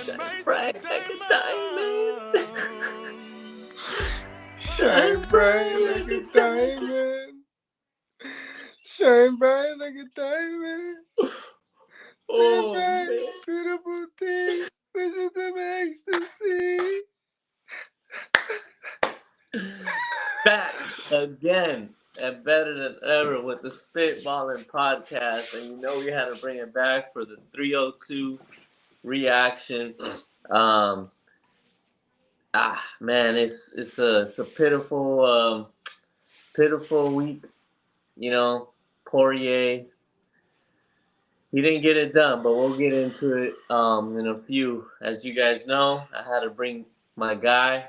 Shine bright like a diamond. Shine bright like a diamond. Shine bright like a diamond. Oh, bright, man. beautiful things. Visions of ecstasy. Back again and better than ever with the Spitballin Podcast. And you know we had to bring it back for the 302 reaction. Man, it's a pitiful week. You know, Poirier, he didn't get it done, but we'll get into it in a few. As you guys know, I had to bring my guy.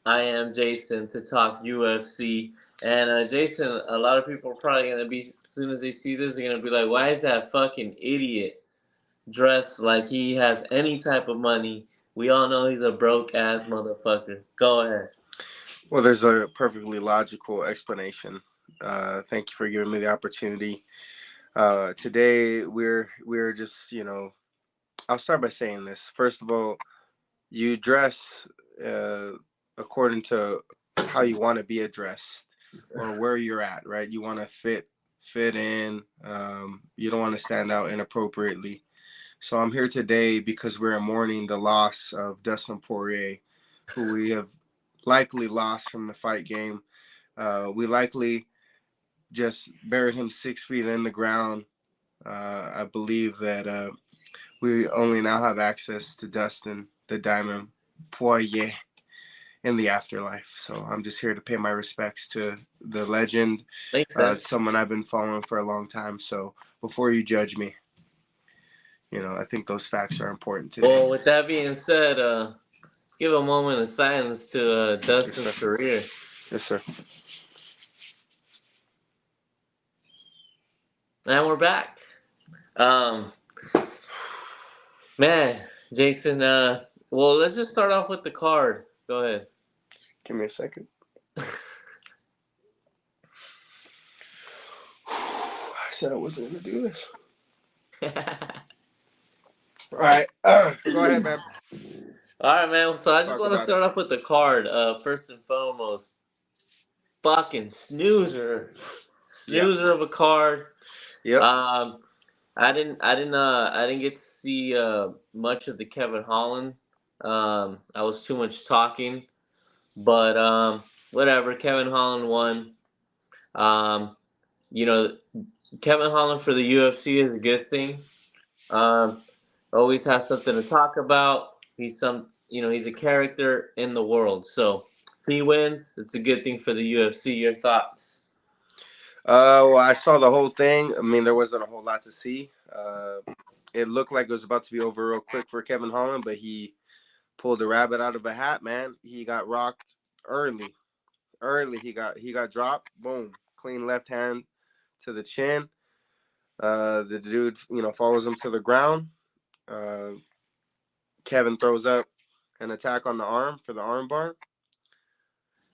I am Jason to talk UFC. And Jason, a lot of people are probably going to be, as soon as they see this, they're going to be like, why is that fucking idiot dressed like he has any type of money? We all know he's a broke-ass motherfucker. Go ahead. Well, there's a perfectly logical explanation. Thank you for giving me the opportunity. Today, we're just, I'll start by saying this. First of all, you dress according to how you want to be addressed or where you're at, right? You want to fit in. You don't want to stand out inappropriately. So I'm here today because we're mourning the loss of Dustin Poirier, who we have likely lost from the fight game. We likely just buried him 6 feet in the ground. I believe that we only now have access to Dustin, the Diamond Poirier, in the afterlife. So I'm just here to pay my respects to the legend. Makes sense. Someone I've been following for a long time. So before you judge me, I think those facts are important today. Well, with that being said, let's give a moment of silence to Dustin's career. Yes, sir. And we're back. Man, Jason, well, let's just start off with the card. Go ahead. Give me a second. I said I wasn't going to do this. All right. Go ahead, man. All right, man. So I just want to start off with the card. First and foremost, fucking snoozer of a card. Yep. I didn't get to see much of the Kevin Holland. I was too much talking, but whatever. Kevin Holland won. Kevin Holland for the UFC is a good thing. Always has something to talk about. He's a character in the world. So if he wins, it's a good thing for the UFC. Your thoughts? Well, I saw the whole thing. I mean, there wasn't a whole lot to see. It looked like it was about to be over real quick for Kevin Holland, but he pulled the rabbit out of a hat, man. He got rocked early. He got dropped. Boom. Clean left hand to the chin. The dude, follows him to the ground. Kevin throws up an attack on the arm for the arm bar.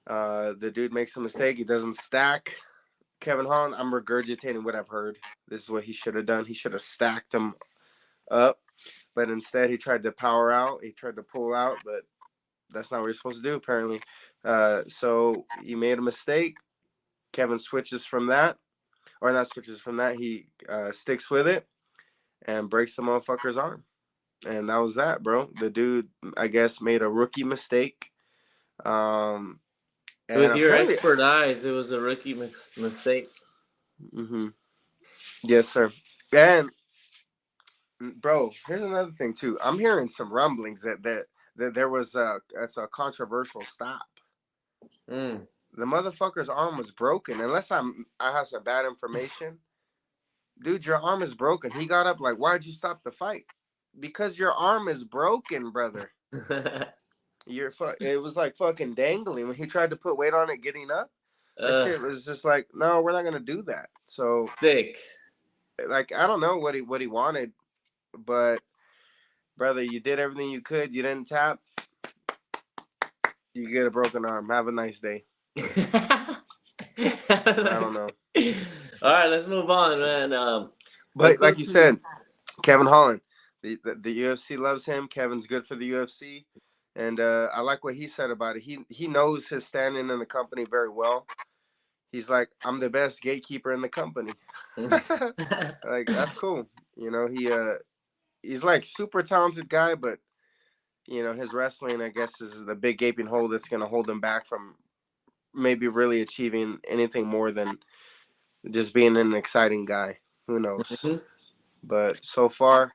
The dude makes a mistake. He doesn't stack Kevin Holland. I'm regurgitating what I've heard. This is what he should have done. He should have stacked him up, but instead he tried to power out. He tried to pull out, but that's not what you're supposed to do, apparently. So he made a mistake. Kevin switches from that, or not switches from that. He sticks with it and breaks the motherfucker's arm. And that was that, bro. The dude, I guess, made a rookie mistake. And with your expert eyes, it was a rookie mistake. Mm-hmm. Yes, sir. And, bro, here's another thing, too. I'm hearing some rumblings that there was a controversial stop. The motherfucker's arm was broken. Unless I have some bad information. Dude, your arm is broken. He got up like, why'd you stop the fight? Because your arm is broken, brother. It was like fucking dangling when he tried to put weight on it getting up. That shit was just like, no, we're not gonna do that. So sick. Like, I don't know what he wanted, but brother, you did everything you could. You didn't tap. You get a broken arm. Have a nice day. I don't know. All right, let's move on, man. But like you said, Kevin Holland, The UFC loves him. Kevin's good for the UFC, and I like what he said about it. He knows his standing in the company very well. He's like, I'm the best gatekeeper in the company. Like, that's cool. You know, he's like super talented guy, but you know, his wrestling, I guess, is the big gaping hole that's going to hold him back from maybe really achieving anything more than just being an exciting guy. Who knows? But so far,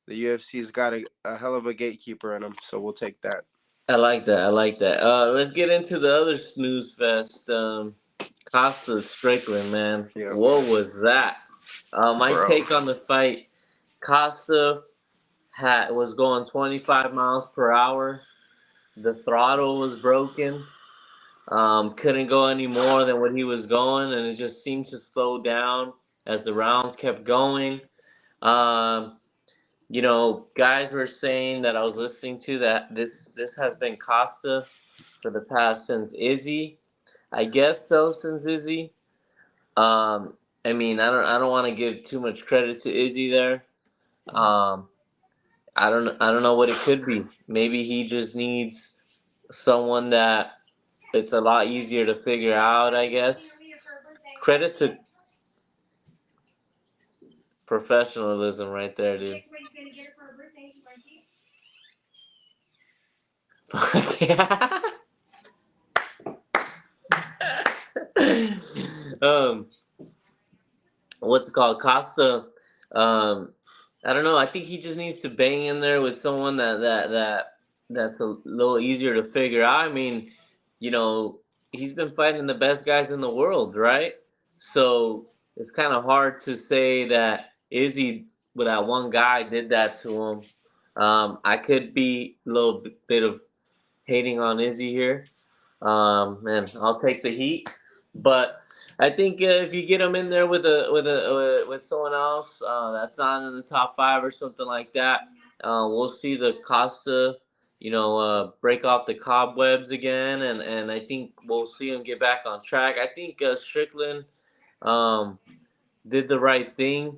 the UFC's got a hell of a gatekeeper in him, so we'll take that. I like that. I like that. Let's get into the other snooze fest. Costa Strickland, man. Yeah, What was that? My bro. take on the fight: Costa was going 25 miles per hour. The throttle was broken. Couldn't go any more than what he was going, and it just seemed to slow down as the rounds kept going. Um, guys were saying that I was listening to that this has been Costa for the past since Izzy. I guess so, since Izzy. Um, I mean, I don't want to give too much credit to Izzy there. Um, I don't know what it could be. Maybe he just needs someone that it's a lot easier to figure out, I guess. Credit to professionalism right there, dude. um, what's it called? Costa. I don't know. I think he just needs to bang in there with someone that's a little easier to figure out. I mean, he's been fighting the best guys in the world, right? So it's kind of hard to say that Izzy, with that one guy, did that to him. I could be a little bit of hating on Izzy here. And I'll take the heat. But I think if you get him in there with someone else that's not in the top five or something like that, we'll see the Costa, break off the cobwebs again, and I think we'll see him get back on track. I think Strickland um, did the right thing.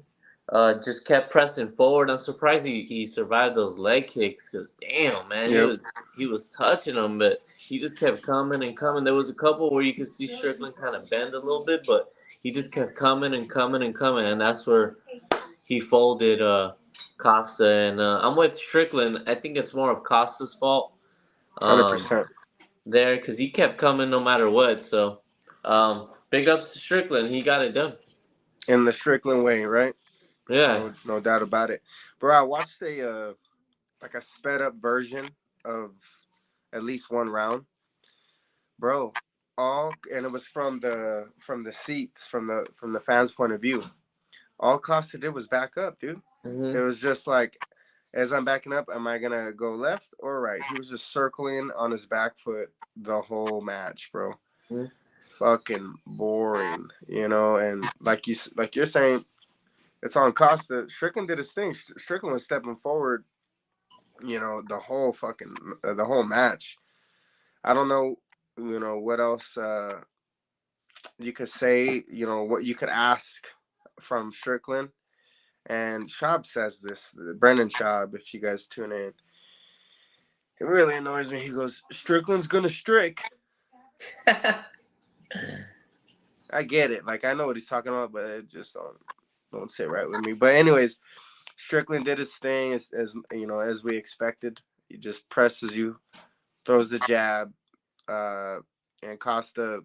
Just kept pressing forward. I'm surprised he survived those leg kicks because damn man, Yep. he was touching them, but he just kept coming and coming. There was a couple where you could see Strickland kind of bend a little bit, but he just kept coming and coming and coming, and that's where he folded Costa. And I'm with Strickland. I think it's more of Costa's fault 100%. there because he kept coming no matter what. So big ups to Strickland. He got it done. In the Strickland way, right? Yeah. No doubt about it. Bro, I watched a sped up version of at least one round. Bro, and it was from the seats, from the fans' point of view. All Costa did was back up, dude. Mm-hmm. It was just like, as I'm backing up, am I gonna go left or right? He was just circling on his back foot the whole match, bro. Mm-hmm. Fucking boring, and like you're saying, it's on Costa. Strickland did his thing. Strickland was stepping forward, the whole match. I don't know, what else you could say, what you could ask from Strickland. And Schaub says this, Brendan Schaub, if you guys tune in. It really annoys me. He goes, Strickland's gonna strick. I get it. Like, I know what he's talking about, but it just don't sit right with me. But anyways, Strickland did his thing as we expected. He just presses you, throws the jab, and Costa.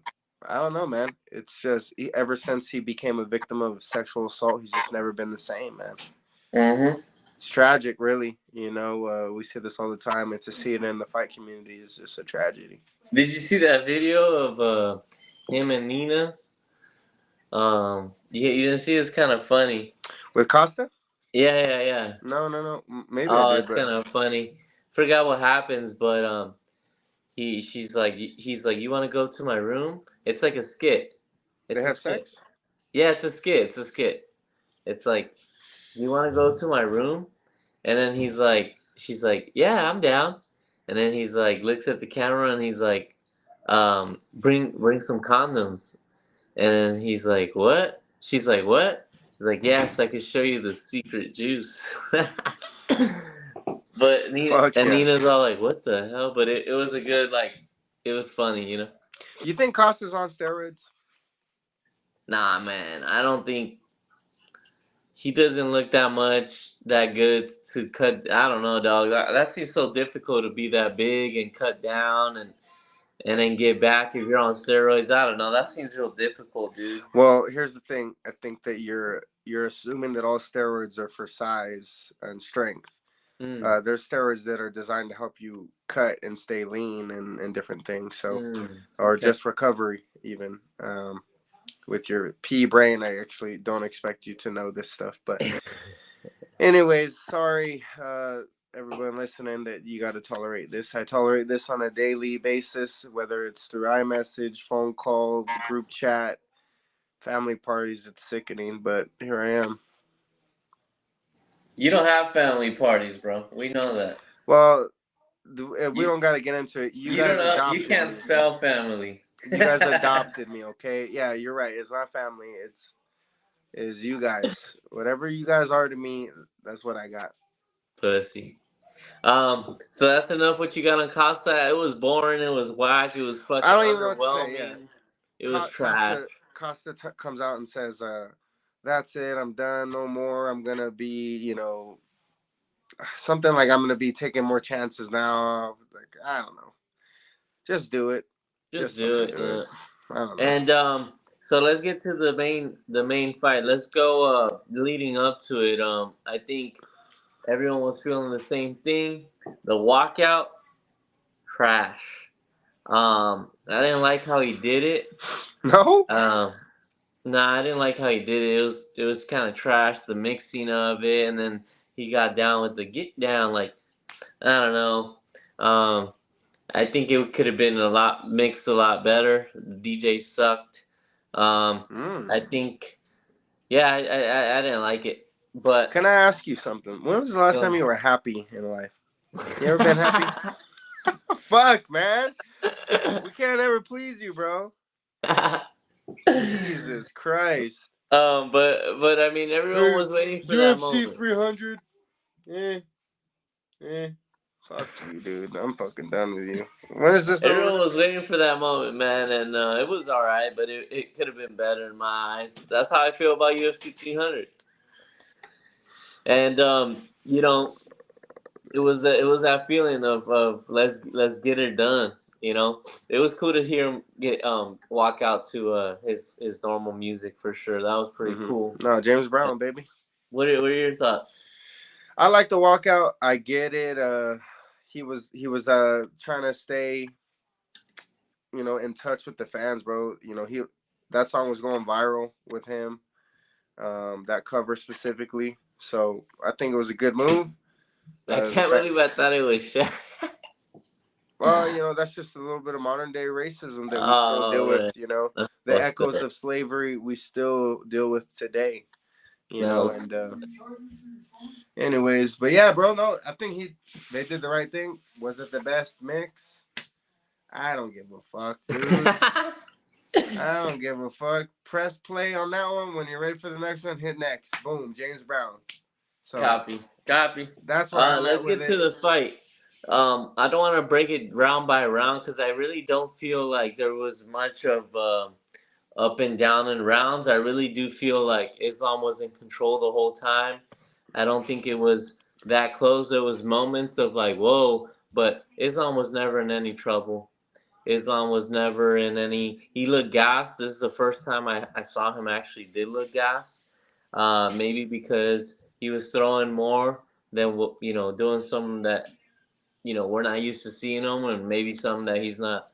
I don't know, man. It's just ever since he became a victim of sexual assault, he's just never been the same, man. Mm-hmm. It's tragic, really. We see this all the time, and to see it in the fight community is just a tragedy. Did you see that video of him and Nina? You didn't see? It's kind of funny. With Costa? Yeah. No. Maybe Oh, I did, it's kind of funny. Forgot what happens, but he's like, you want to go to my room? It's like a skit. they have sex? Yeah, it's a skit. It's like, you want to go to my room? And then she's like, yeah, I'm down. And then he's like, looks at the camera and he's like, bring some condoms. And then he's like, what? She's like, what? He's like, yeah, so I can show you the secret juice. But Fuck yeah. Nina's all like, "What the hell?" But it was a good it was funny, you know. You think Costa's on steroids? Nah, man, I don't think he doesn't look that good to cut. I don't know, dog. That seems so difficult to be that big and cut down and then get back if you're on steroids. I don't know. That seems real difficult, dude. Well, here's the thing. I think that you're assuming that all steroids are for size and strength. There's steroids that are designed to help you cut and stay lean and different things. So, or Okay. just recovery even. With your pea brain, I actually don't expect you to know this stuff. But anyways, sorry, everyone listening, that you got to tolerate this. I tolerate this on a daily basis, whether it's through iMessage, phone call, group chat, family parties. It's sickening, but here I am. You don't have family parties, bro. We know that. Well, we don't got to get into it. You guys don't. You adopted can't me. spell family. You guys adopted me, okay? Yeah, you're right. It's not family. It's you guys. Whatever you guys are to me, that's what I got. Pussy. So that's enough. What you got on Costa? It was boring. It was whack. It was fucking I don't even know what to say. underwhelming. It was trash. Costa comes out and says, "That's it. I'm done. No more. I'm gonna be, something like I'm gonna be taking more chances now. Like, I don't know. Just do it. Just do it. I don't know. And so let's get to the main fight. Let's go. Leading up to it, I think everyone was feeling the same thing. The walkout, trash. I didn't like how he did it. No. Nah, I didn't like how he did it. It was kind of trash, the mixing of it, and then he got down with the get down. Like, I don't know. I think it could have been mixed a lot better. The DJ sucked. I think, yeah, I didn't like it. But can I ask you something? When was the last time you were happy in life? You ever been happy? Fuck, man. We can't ever please you, bro. Jesus Christ. But I mean, everyone was waiting for that moment. UFC 300. Fuck you, dude. I'm fucking done with you. When is this Everyone over? was waiting for that moment, man, and it was all right, but it could have been better in my eyes. That's how I feel about UFC 300. And it was that feeling of let's get it done. It was cool to hear him walk out to his normal music for sure. That was pretty cool. No, James Brown, baby. What are your thoughts? I like the walkout. I get it. He was trying to stay, in touch with the fans, bro. That song was going viral with him. That cover specifically. So I think it was a good move. I can't believe I thought it was Shaq. Well, that's just a little bit of modern day racism that we still deal with. The echoes of slavery we still deal with today. Anyways, but yeah, bro. No, I think they did the right thing. Was it the best mix? I don't give a fuck, dude. I don't give a fuck. Press play on that one. When you're ready for the next one, hit next. Boom, James Brown. So Copy. That's why. Let's get to the fight. I don't want to break it round by round because I really don't feel like there was much of up and down in rounds. I really do feel like Islam was in control the whole time. I don't think it was that close. There was moments of like, whoa, but Islam was never in any trouble. Islam was never in any. He looked gassed. This is the first time I saw him actually did look gassed. Maybe because he was throwing more than doing something that we're not used to seeing him, and maybe something that he's not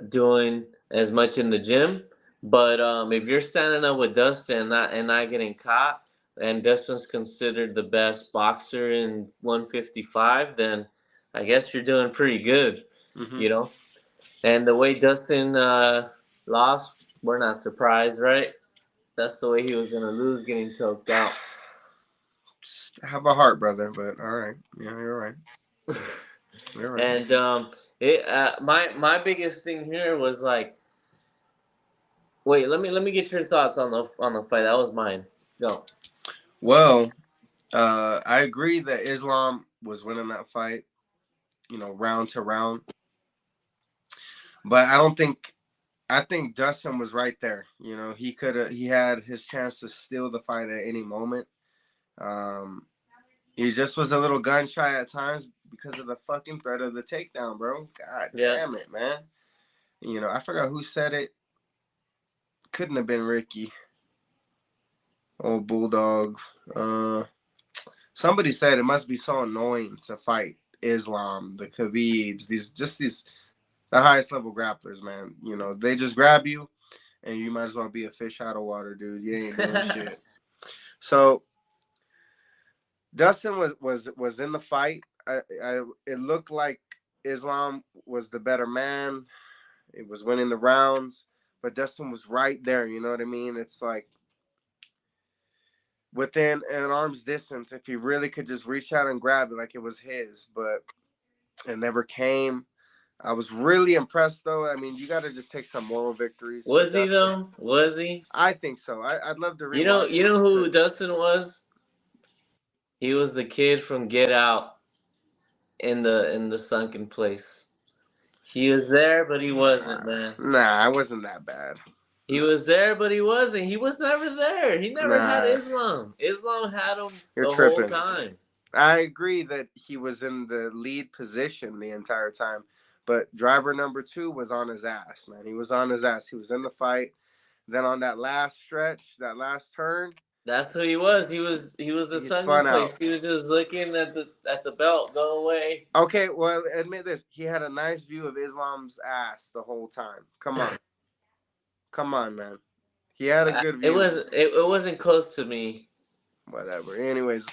doing as much in the gym. But if you're standing up with Dustin and not getting caught, and Dustin's considered the best boxer in 155, then I guess you're doing pretty good, And the way Dustin lost, we're not surprised, right? That's the way he was gonna lose, getting choked out. Have a heart, brother. But all right, yeah, you're right. You're right. And my biggest thing here was like, wait, let me get your thoughts on the fight. That was mine. Go. Well, I agree that Islam was winning that fight, round to round. But I think Dustin was right there. He had his chance to steal the fight at any moment. He just was a little gun shy at times because of the fucking threat of the takedown, bro. God damn it, man. I forgot who said it. Couldn't have been Ricky. Oh, Bulldog. Somebody said it must be so annoying to fight Islam, the Khabibs, these the highest level grapplers, man. They just grab you and you might as well be a fish out of water, dude. You ain't doing shit. So Dustin was in the fight. It looked like Islam was the better man. It was winning the rounds, but Dustin was right there. You know what I mean? It's like within an arm's distance, if he really could just reach out and grab it like it was his, but it never came. I was really impressed, though. I mean, you got to just take some moral victories. Was he though? Was he? I think so. I'd love to You rewatch. know who Dustin was? He was the kid from Get Out in the sunken place. He was there, but he wasn't, man. Nah, it wasn't that bad. He was there, but he wasn't. He was never there. He never had Islam. Islam had him whole time. I agree that he was in the lead position the entire time, but driver number 2 was on his ass, man. He was on his ass. He was in the fight. Then on that last stretch, that last turn, that's who he was. He was the sunken place. He was just looking at the belt go away. Okay, well, admit this. He had a nice view of Islam's ass the whole time. Come on. Come on, man. He had a good view. It wasn't close to me. Whatever. Anyways,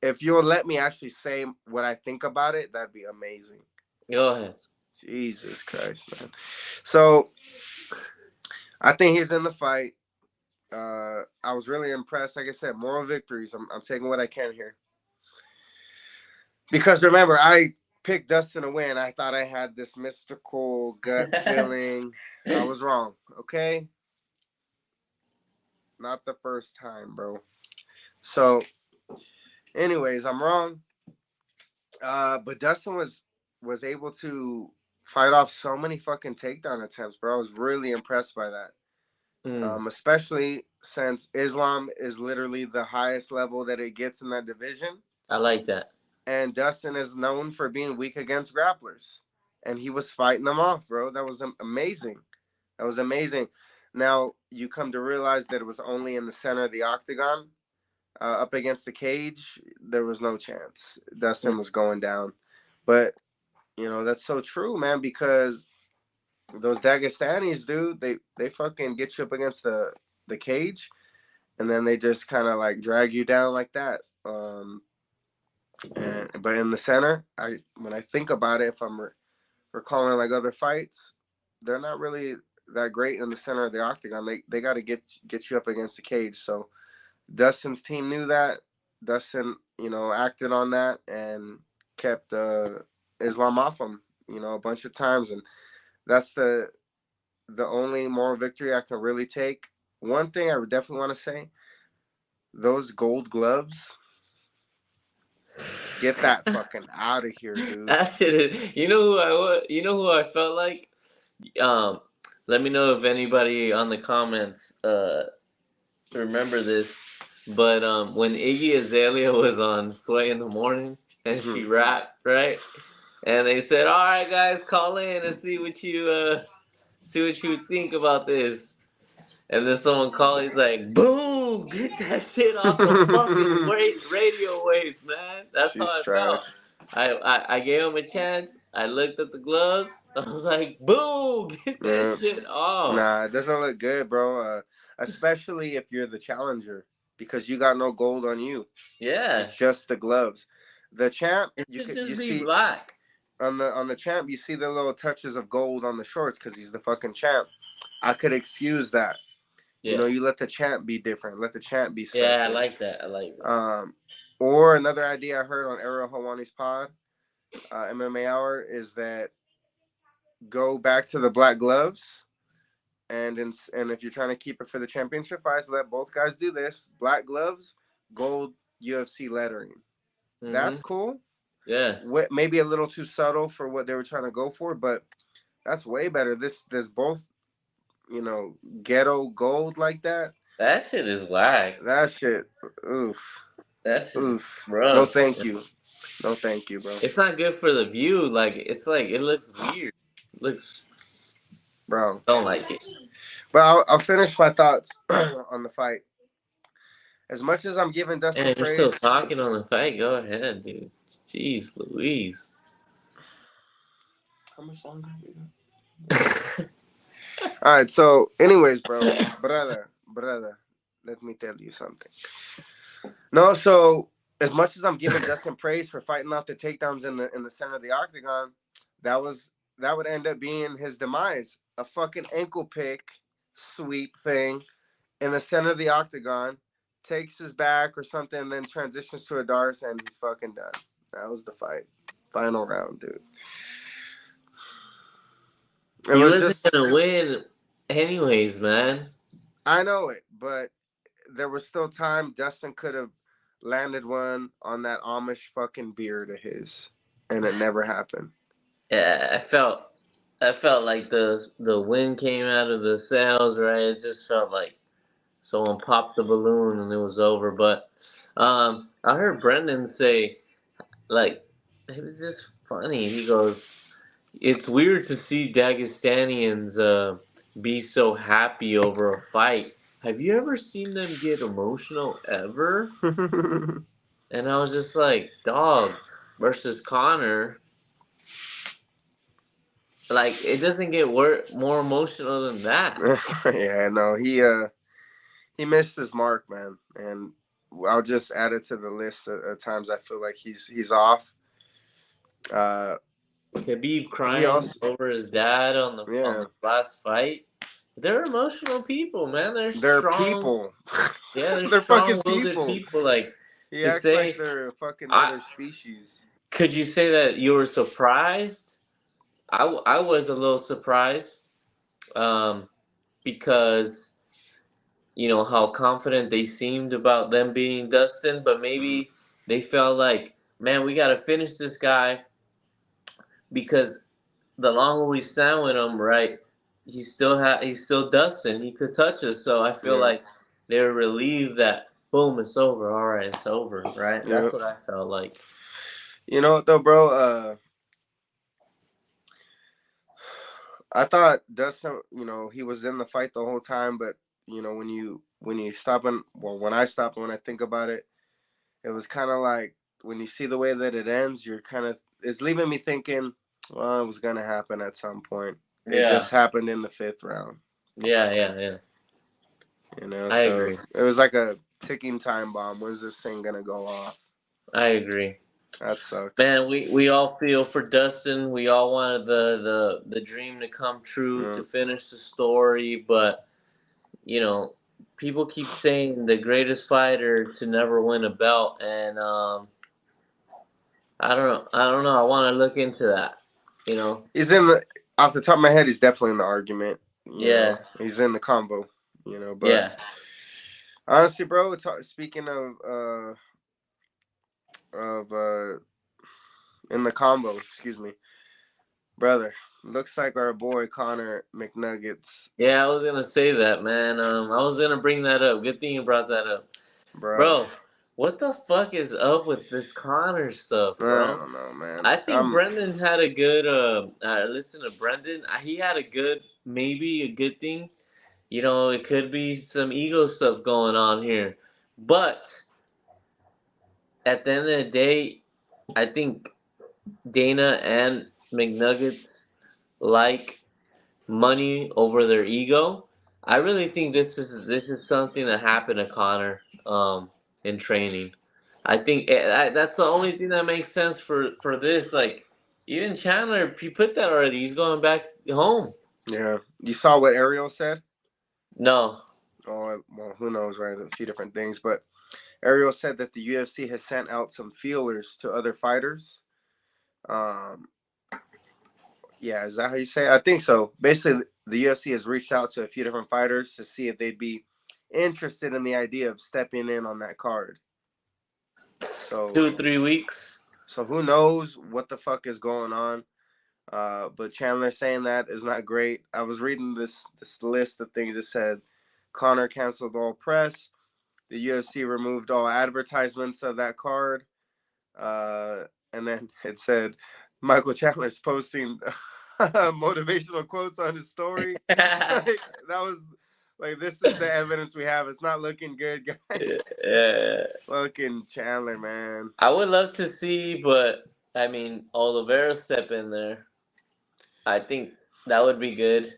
if you'll let me actually say what I think about it, that'd be amazing. Go ahead. Jesus Christ, man. So, I think he's in the fight. I was really impressed. Like I said, moral victories. I'm taking what I can here. Because remember, I picked Dustin to win. I thought I had this mystical gut feeling. I was wrong. Okay? Not the first time, bro. So, anyways, I'm wrong. But Dustin was able to fight off so many fucking takedown attempts, bro. I was really impressed by that. Especially since Islam is literally the highest level that it gets in that division. I like that. And Dustin is known for being weak against grapplers. And he was fighting them off, bro. That was amazing. That was amazing. Now, you come to realize that it was only in the center of the octagon. Up against the cage, there was no chance. Dustin was going down. But, that's so true, man, because those Dagestanis, dude, they fucking get you up against the cage, and then they just kind of like drag you down like that. But in the center, when I think about it, if I'm recalling like other fights, they're not really that great in the center of the octagon. They got to get you up against the cage. So Dustin's team knew that. Dustin, acted on that and kept Islam off him, a bunch of times, and that's the only moral victory I can really take. One thing I would definitely want to say, those gold gloves, get that fucking out of here, dude. You know who I felt like? Let me know if anybody on the comments remember this. But when Iggy Azalea was on Sway in the Morning and she rapped, right? And they said, "All right, guys, call in and see what you think about this." And then someone called. He's like, "Boom! Get that shit off the fucking radio waves, man." That's how I felt. I gave him a chance. I looked at the gloves. I was like, "Boom! Get that shit off." Nah, it doesn't look good, bro. Especially if you're the challenger, because you got no gold on you. Yeah, it's just the gloves. The champ, you see black. On the champ, you see the little touches of gold on the shorts because he's the fucking champ. I could excuse that. Yeah. You let the champ be different. Let the champ be special. Yeah, I like that. Or another idea I heard on Ariel Helwani's pod, MMA Hour, is that go back to the black gloves, and if you're trying to keep it for the championship fights, let both guys do this. Black gloves, gold UFC lettering. That's Mm-hmm. cool. Yeah. Maybe a little too subtle for what they were trying to go for, but that's way better. There's both, ghetto gold like that. That shit is whack. That shit, oof, That's just oof. No, rough. thank you. No, thank you, bro. It's not good for the view. Like it's like it looks weird. It looks Bro. don't like it. But I'll finish my thoughts on the fight. As much as I'm giving Dustin And you're still praise, talking on the fight. Go ahead, dude. Jeez, Louise. how much longer? All right. So, anyways, bro, brother, let me tell you something. No, so as much as I'm giving Dustin praise for fighting off the takedowns in the center of the octagon, that would end up being his demise. A fucking ankle pick sweep thing in the center of the octagon, takes his back or something, and then transitions to a Dars, and he's fucking done. That was the fight. Final round, dude. It He was wasn't just, gonna win anyways, man. I know it, but there was still time. Dustin could have landed one on that Amish fucking beard of his, and it never happened. Yeah, I felt like the wind came out of the sails, right? It just felt like someone popped the balloon and it was over. But I heard Brendan say like it was just funny. He goes, "It's weird to see Dagestanians be so happy over a fight. Have you ever seen them get emotional ever?" And I was just like, "Dog versus Connor." Like it doesn't get more emotional than that. Yeah, no, he missed his mark, man, and I'll just add it to the list of times I feel like he's off. Uh, Khabib he crying also, over his dad on yeah, the last fight. They're emotional people, man. They're they're strong. people. Yeah, they're They're fucking strong-willed people. people. Like He to acts like say, they're a fucking I other species. could you say that you were surprised? I was a little surprised, um, because you know how confident they seemed about them beating Dustin, but Mm. maybe they felt like, man, we got to finish this guy because the longer we stand with him, right, he's still Dustin. He could touch us. So I feel Yeah, like they're relieved that boom, it's over. All right, it's over. Right. yeah. That's what I felt like. You know what though, bro? I thought Dustin, he was in the fight the whole time, but when you stop and when I stop and when I think about it, it was kind of like when you see the way that it ends, it's leaving me thinking, well, it was gonna happen at some point. It Yeah. just happened in the fifth round, Yeah. Yeah. Yeah. I So agree. it was like a ticking time bomb. When's this thing gonna go off? I agree. That sucks. Man, we all feel for Dustin. We all wanted the dream to come true Yeah. to finish the story, but you know, people keep saying the greatest fighter to never win a belt, and I don't know. I don't know. I want to look into that. You know. He's in the off the top of my head. He's definitely in the argument. Yeah. He's in the combo. But Yeah. honestly, bro, speaking of in the combo, excuse me, brother. Looks like our boy Connor McNuggets, Yeah. I was gonna say that, man. I was gonna bring that up. Good thing you brought that up, bro. bro. What the fuck is up with this Connor stuff, I bro? don't know, man. I think Brendan had a good. Listen to Brendan. He had a good, maybe a good thing. You know, it could be some ego stuff going on here, but at the end of the day, I think Dana and McNuggets like money over their ego. I really think this is something that happened to Connor in training. I think that's the only thing that makes sense for this. Like even Chandler, he put that already. He's going back home. Yeah, you saw what Ariel said. No. Oh well, who knows, right? A few different things, but Ariel said that the UFC has sent out some feelers to other fighters. Um, yeah, is that how you say it? I think so. Basically, the UFC has reached out to a few different fighters to see if they'd be interested in the idea of stepping in on that card. So 2-3 weeks. So who knows what the fuck is going on? But Chandler saying that is not great. I was reading this list of things that said Conor canceled all press. The UFC removed all advertisements of that card. And then it said Michael Chandler's posting motivational quotes on his story. Like, that was like, this is the evidence we have. It's not looking good, guys. Yeah. Fucking Chandler, man. I would love to see, but I mean, Oliveira step in there. I think that would be good.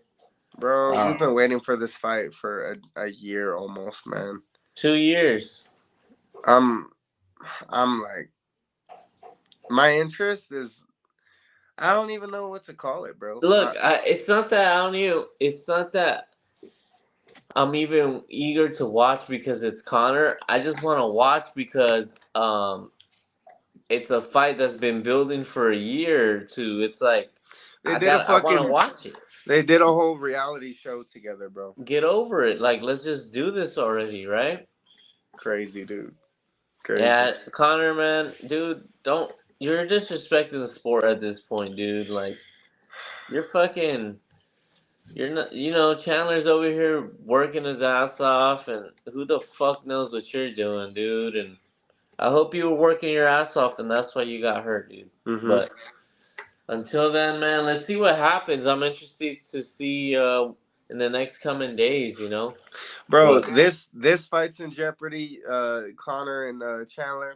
Bro, we've been waiting for this fight for a year almost, man. 2 years. I'm like, my interest is, I don't even know what to call it, bro. Look, it's not that I don't even. It's not that I'm even eager to watch because it's Conor. I just want to watch because it's a fight that's been building for a year or two. It's like I want to watch it. They did a whole reality show together, bro. Get over it. Like, let's just do this already, right? Crazy, dude. Crazy. Yeah, Conor, man, dude, you're disrespecting the sport at this point, dude. Like, you're not, Chandler's over here working his ass off, and who the fuck knows what you're doing, dude? And I hope you were working your ass off, and that's why you got hurt, dude. Mm-hmm. But until then, man, let's see what happens. I'm interested to see in the next coming days, Bro, this fight's in jeopardy. Conor and Chandler,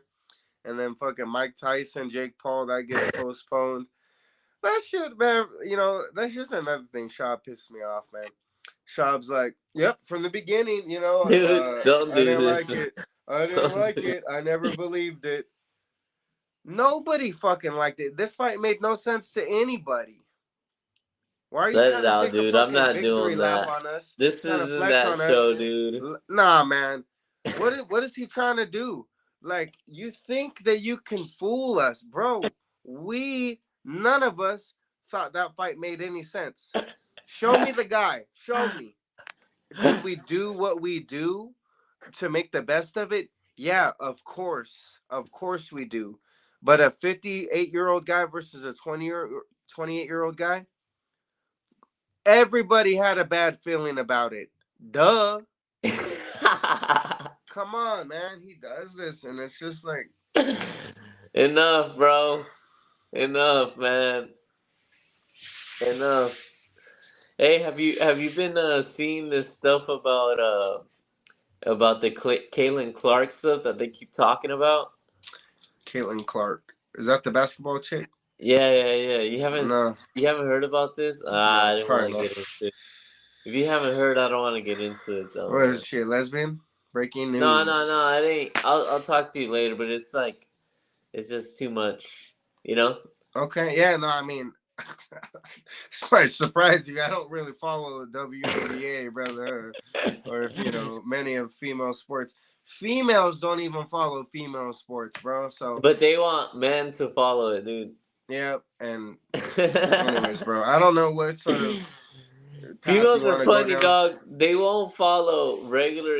and then fucking Mike Tyson, Jake Paul, that gets postponed. That shit, man, that's just another thing. Schaub pissed me off, man. Schaub's like, yep, from the beginning, dude, don't do I didn't this. like it. I didn't like it. I never believed it. Nobody fucking liked it. This fight made no sense to anybody. Why are you Let trying it to out, take dude. a I'm fucking not victory doing lap that. on us? This isn't that show, dude. Nah, man. What is he trying to do? Like, you think that you can fool us, bro? None of us thought that fight made any sense. Show me the guy. Show me. Did we do what we do to make the best of it? Yeah, of course. Of course we do. But a 58-year-old guy versus a 28-year-old guy, everybody had a bad feeling about it. Duh. Come on, man. He does this, and it's just like, enough, bro. Enough, man. Enough. Hey, have you been seeing this stuff about the Caitlin Clark stuff that they keep talking about? Caitlin Clark, is that the basketball chick? Yeah. You haven't heard about this? I didn't want to get into it. If you haven't heard, I don't want to get into it though. What is she, a lesbian? Breaking news. No, I didn't. I'll talk to you later, but it's like, it's just too much, Okay, yeah, no, I mean, it's quite surprising. I don't really follow the WNBA, brother, or many of female sports. Females don't even follow female sports, bro. So, but they want men to follow it, dude. Yep, and anyways, bro, I don't know what sort of females are funny, dog. They won't follow regular,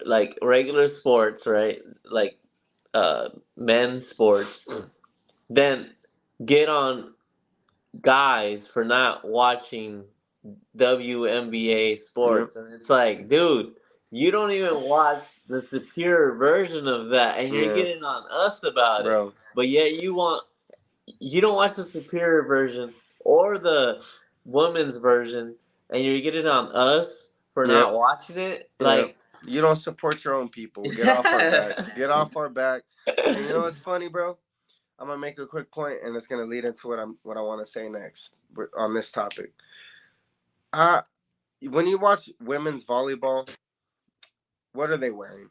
like regular sports, right? Like, men's sports. Then get on guys for not watching WNBA sports, and it's like, dude, you don't even watch the superior version of that, and you're getting on us about it. But yet you don't watch the superior version or the women's version, and you're getting on us for not watching it. Like, you don't support your own people. Get off our back. Get off our back. And you know what's funny, bro? I'm gonna make a quick point, and it's gonna lead into what I want to say next on this topic. When you watch women's volleyball, what are they wearing?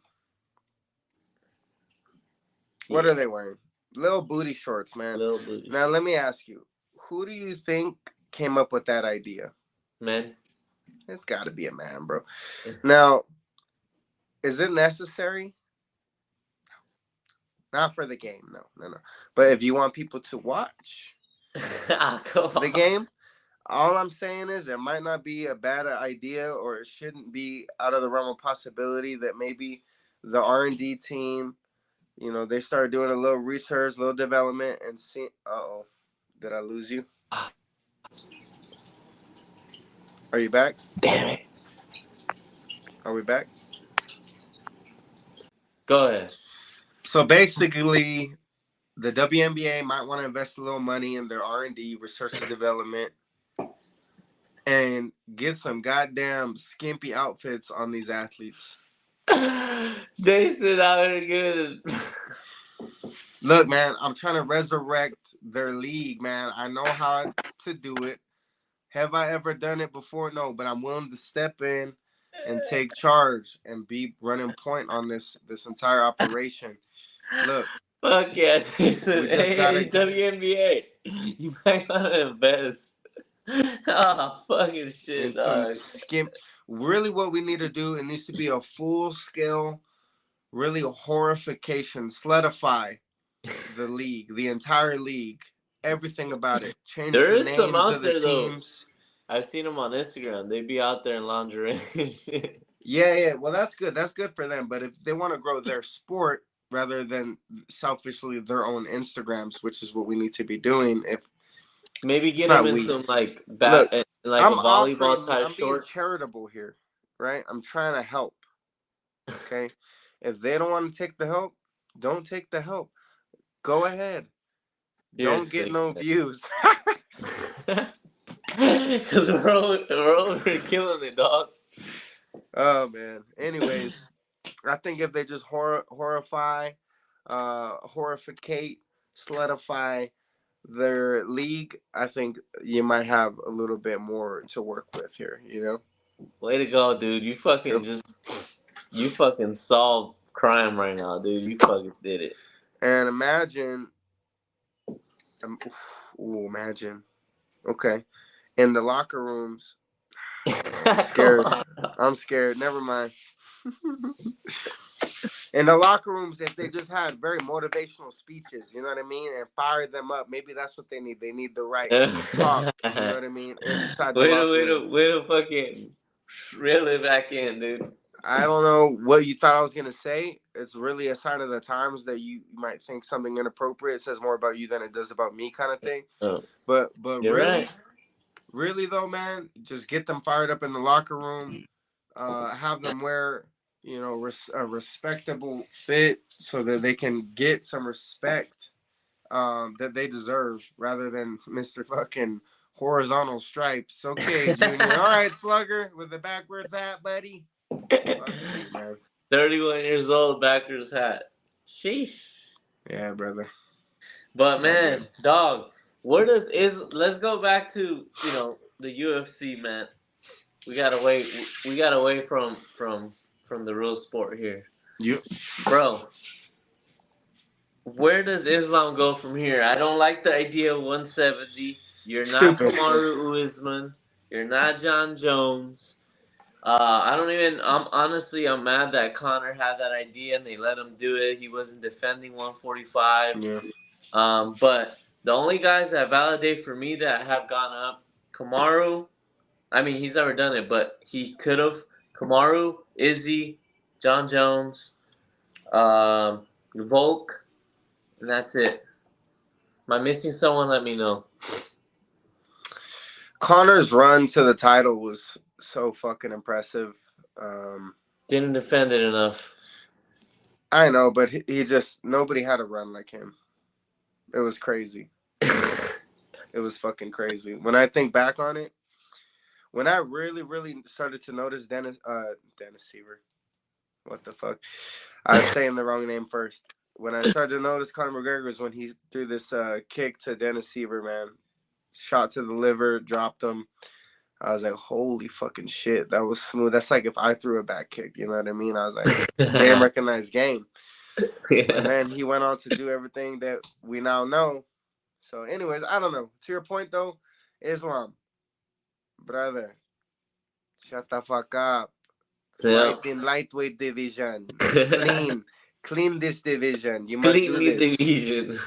What are they wearing? Little booty shorts, man. Little booty. Now let me ask you, who do you think came up with that idea? Men. It's got to be a man, bro. Now, is it necessary? Not for the game, no. But if you want people to watch the game, all I'm saying is it might not be a bad idea, or it shouldn't be out of the realm of possibility that maybe the R&D team You know, they started doing a little research, a little development, and see. Uh-oh, did I lose you? Are you back? Damn it. Are we back? Go ahead. So basically, the WNBA might want to invest a little money in their R&D, research and development, and get some goddamn skimpy outfits on these athletes. Jason out here good. Look, man, I'm trying to resurrect their league, man. I know how to do it. Have I ever done it before? No, but I'm willing to step in and take charge and be running point on this entire operation. Look, Fuck yeah, Jason. we just Hey, gotta WNBA. You might want to invest. Oh, fucking in shit, some dog. skimp. Really, what we need to do, it needs to be a full scale, really horrification, solidify the league, the entire league, everything about it. Change There the is some names out of the there, though. teams. I've seen them on Instagram. They be out there in lingerie and shit. Yeah. Well, that's good. That's good for them. But if they want to grow their sport rather than selfishly their own Instagrams, which is what we need to be doing, if Maybe it's get them not in we. some, like, Look, like a I'm volleyball offering. type I'm being shorts. charitable here, right? I'm trying to help. Okay, if they don't want to take the help, don't take the help. Go ahead. You're Don't get sick, no man. views. Because we're over killing it, dog. Oh man. Anyways, I think if they just horrify, horrificate, solidify their league, I think you might have a little bit more to work with here. You know. Way to go, dude. You fucking solved crime right now, dude. You fucking did it. And imagine, imagine. Okay, in the locker rooms. I'm scared. I'm scared. Never mind. In the locker rooms, if they just had very motivational speeches, you know what I mean, and fire them up, maybe that's what they need. They need the right talk, you know what I mean, inside the locker room. Way to fucking reel it back in, dude. I don't know what you thought I was gonna say. It's really a sign of the times that you might think something inappropriate. It says more about you than it does about me, kind of thing. Oh, But you're right. really though, man, just get them fired up in the locker room. Have them wear, you know, a respectable fit so that they can get some respect that they deserve, rather than Mr. fucking horizontal stripes. Okay, Junior. All right, Slugger, with the backwards hat, buddy. Fuck you, man. 31 years old, backwards hat. Sheesh. Yeah, brother. But man, dog, where does is let's go back to, the UFC, man. We got away from the real sport here. You. Bro, where does Islam go from here? I don't like the idea of 170. You're not Stupid. Kamaru Usman. You're not John Jones. I don't even. I'm mad that Connor had that idea and they let him do it. He wasn't defending 145. Yeah. But the only guys that validate for me that have gone up, Kamaru. I mean, he's never done it, but he could have. Kamaru, Izzy, John Jones, Volk, and that's it. Am I missing someone? Let me know. Connor's run to the title was so fucking impressive. Didn't defend it enough. I know, but he just, nobody had a run like him. It was crazy. It was fucking crazy. When I think back on it, when I really, really started to notice Dennis Seaver. What the fuck? I was saying the wrong name first. When I started to notice Conor McGregor was when he threw this kick to Dennis Seaver, man. Shot to the liver, dropped him. I was like, holy fucking shit, that was smooth. That's like if I threw a back kick, you know what I mean? I was like, damn, recognized game. Yeah. And then he went on to do everything that we now know. So anyways, I don't know. To your point, though, Islam. Brother, shut the fuck up. Yeah. Fight in lightweight division. Clean this division. You must Clean do this this. division.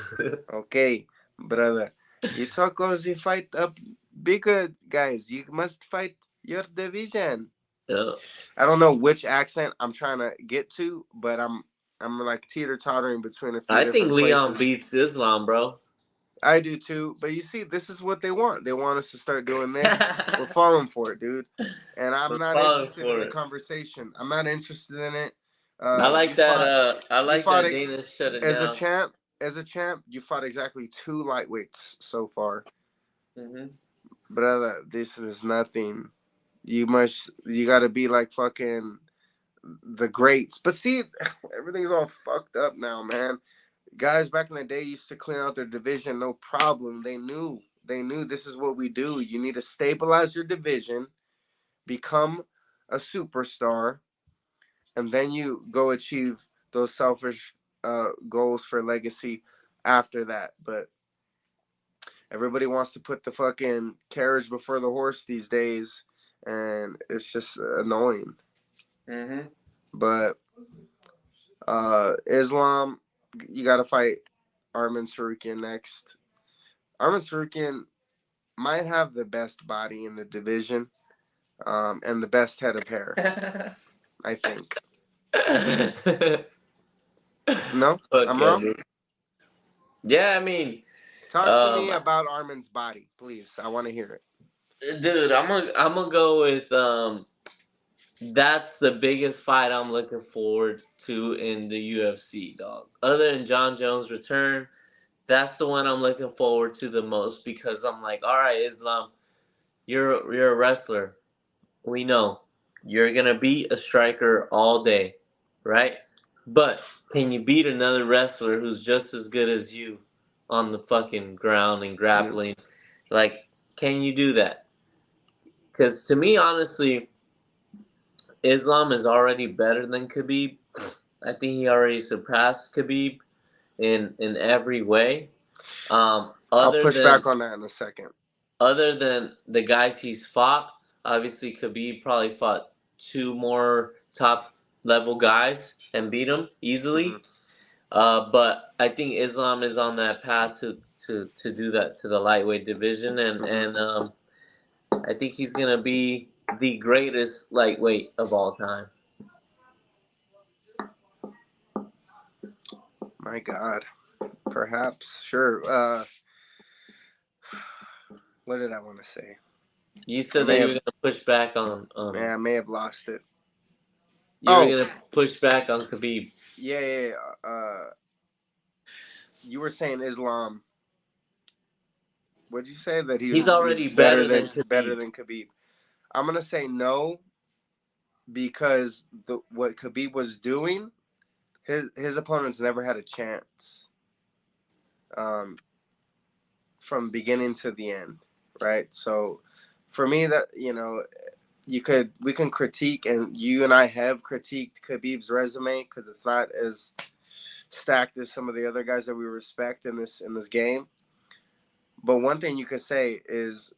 Okay, brother. You talk on the fight up bigger guys. You must fight your division. Yeah. I don't know which accent I'm trying to get to, but I'm I'm like teeter-tottering between a few I think different Leon places. beats Islam, bro. I do too, but you see, this is what they want. They want us to start doing this. We're falling for it, dude. And I'm We're not falling interested in for the it. conversation. I'm not interested in it. I like You that. fought. I You like fought that it Dana shut it as a down. champ. As a champ, you fought exactly 2 lightweights so far. Mm-hmm. Brother, this is nothing. You got to be like fucking the greats. But see, everything's all fucked up now, man. Guys back in the day used to clean out their division, no problem. They knew this is what we do. You need to stabilize your division, become a superstar, and then you go achieve those selfish goals for legacy after that. But everybody wants to put the fucking carriage before the horse these days, and it's just annoying. Mm-hmm. But Islam, you got to fight Arman Sarukian next. Arman Sarukian might have the best body in the division, and the best head of hair, I think. No, Fuck I'm yeah, wrong. dude. Yeah, I mean, Talk to me um, about Arman's body, please. I want to hear dude, I'm gonna go with that's the biggest fight I'm looking forward to in the UFC, dog. Other than John Jones' return, that's the one I'm looking forward to the most because I'm like, all right, Islam, you're a wrestler. We know you're gonna beat a striker all day, right? But can you beat another wrestler who's just as good as you on the fucking ground and it. Yeah. grappling? Like, can you do that? Because to me, honestly, Islam is already better than Khabib. I think he already surpassed Khabib in every way. I'll push back on that in a second. Other than the guys he's fought, obviously Khabib probably fought 2 more top level guys and beat them Mm-hmm. easily. But I think Islam is on that path to do that to the lightweight division, Mm-hmm. and I think he's gonna be the greatest lightweight of all time. My God. Perhaps. Sure. What did I want to say? You I said that may you were have. gonna push back on Man, I may have lost it. you were Oh, gonna push back on Khabib. yeah. You were saying Islam. What did you say that He's he's already better than better Khabib. than Khabib? I'm gonna say no because what Khabib was doing, his opponents never had a chance, um, from beginning to the end, right? So, for me, that we can critique, and you and I have critiqued Khabib's resume because it's not as stacked as some of the other guys that we respect in this game. But one thing you could say is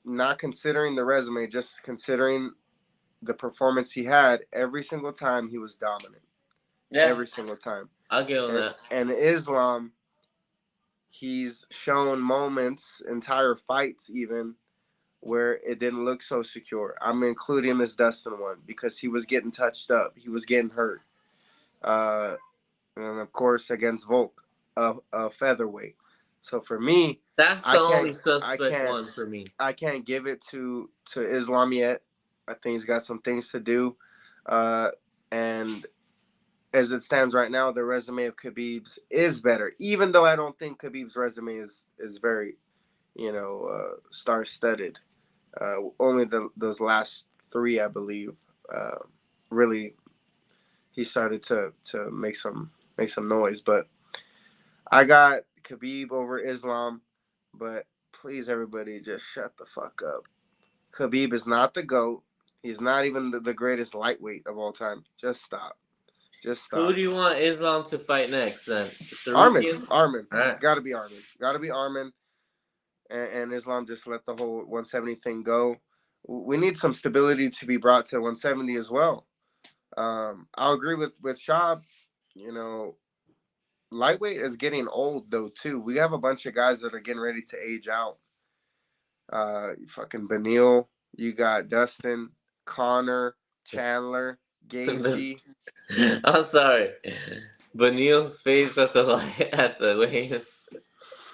not considering the resume, just considering the performance he had every single time he was dominant. Yeah, Every single time. I'll give him that. And Islam, he's shown moments, entire fights even, where it didn't look so secure. I'm including this Dustin one because he was getting touched up. He was getting hurt. And of course against Volk, a featherweight. So for me, That's the I can't only I suspect can't one for me. I can't give it to Islam yet. I think he's got some things to do. And as it stands right now, the resume of Khabib's is better, even though I don't think Khabib's resume is very, star-studded. Only those last 3, I believe, really he started to make some noise. But I got Khabib over Islam, but please, everybody, just shut the fuck up. Khabib is not the GOAT. He's not even the greatest lightweight of all time. Just stop. Just Who stop. do you want Islam to fight next then? Arman. Sarukian? Arman. Alright. Gotta be Arman. Gotta be Arman. And Islam just let the whole 170 thing go. We need some stability to be brought to 170 as well. I'll agree with Shab. You know, lightweight is getting old though too. We have a bunch of guys that are getting ready to age out. Fucking Benil. You got Dustin, Connor, Chandler, Gaethje. I'm sorry. Benil's face at the light at the way.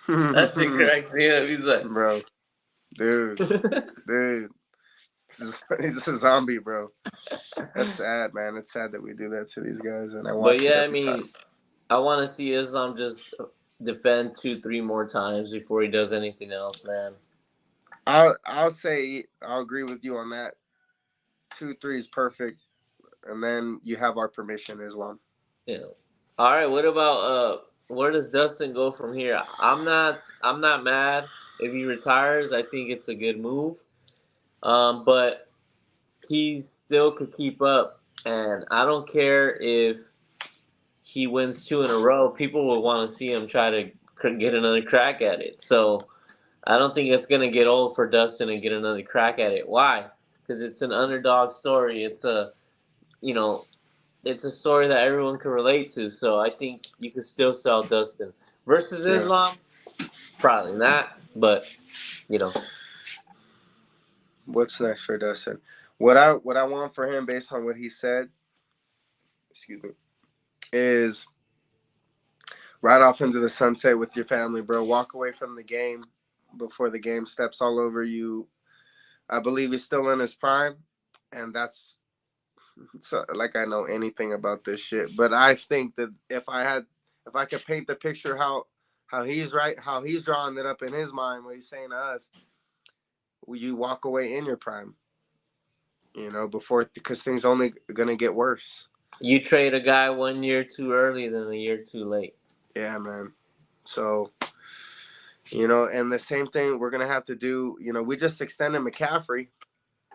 That shit cracks me up. He's like, bro, dude, he's a zombie, bro. That's sad, man. It's sad that we do that to these guys, and I but watch it yeah, I every mean, time. I want to see Islam just defend 2-3 more times before he does anything else, man. I'll say I'll agree with you on that. 2-3 is perfect, and then you have our permission, Islam. Yeah. All right. What about where does Dustin go from here? I'm not mad if he retires. I think it's a good move. But he still could keep up, and I don't care if he wins 2 in a row. People will want to see him try to get another crack at it. So I don't think it's gonna get old for Dustin and get another crack at it. Why? Because it's an underdog story. It's a it's a story that everyone can relate to. So I think you could still sell Dustin versus Yeah. Islam. Probably not, but you know. What's next for Dustin? What I want for him, based on what he said, excuse me, is ride off into the sunset with your family, bro. Walk away from the game before the game steps all over you. I believe he's still in his prime, and that's like I know anything about this shit. But I think that if I could paint the picture how he's drawing it up in his mind, what he's saying to us, you walk away in your prime, because things only gonna get worse. You trade a guy 1 year too early than a year too late. Yeah, man. So, and the same thing we're gonna have to do. We just extended McCaffrey,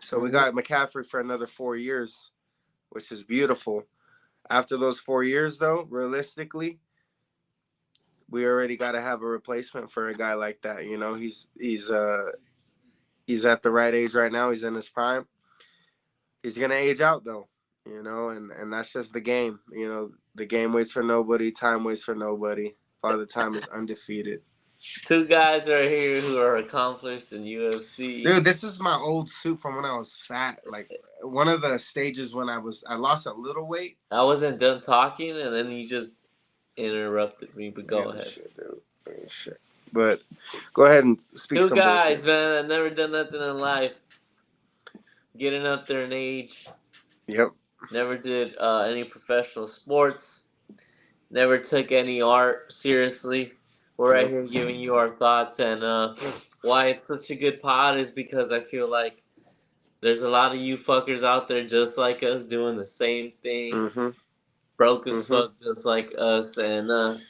so we got McCaffrey for another 4 years, which is beautiful. After those 4 years, though, realistically, we already got to have a replacement for a guy like that. He's at the right age right now. He's in his prime. He's gonna age out though, and that's just the game. The game waits for nobody. Time waits for nobody. Father Time is undefeated. 2 guys right here who are accomplished in UFC. Dude, this is my old suit from when I was fat. Like one of the stages when I lost a little weight. I wasn't done talking, and then you just interrupted me. But go ahead. Shit. But go ahead and speak. 2 some guys, bullshit. man, that never done nothing in life. Getting up there in age. Yep. Never did any professional sports. Never took any art seriously. We're right here giving you our thoughts, and why it's such a good pod is because I feel like there's a lot of you fuckers out there just like us doing the same thing. Broke as fuck just like us, and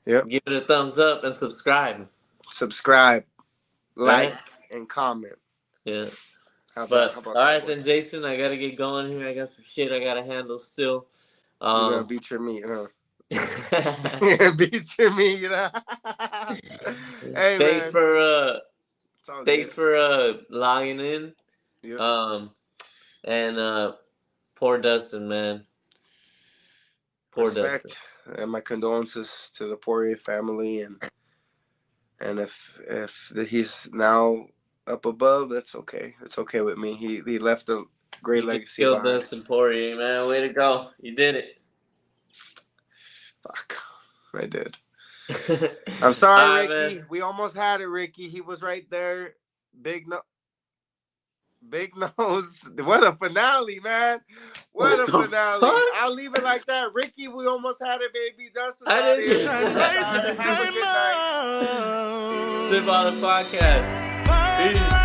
give it a thumbs up and subscribe. Like, and comment. Yeah. How But about all right then, Jason, I gotta get going here. I got some shit I gotta handle still. You're gonna beat your meat, huh? Beat your meat, Hey, thanks man. Thanks for logging in. Yep. And poor Dustin, man. Poor Respect. Dustin. And my condolences to the Poirier family, and if he's now up above, that's okay. It's okay with me. He left a great legacy. You killed Dustin Poirier, man. Way to go. You did it. Fuck. I did. I'm sorry, Ricky. Man. We almost had it, Ricky. He was right there. Big nose. What a finale, man. What a finale. I'll leave it like that. Ricky, we almost had it, baby. Dustin, I didn't have a good night. Spitballin Podcast. Peace.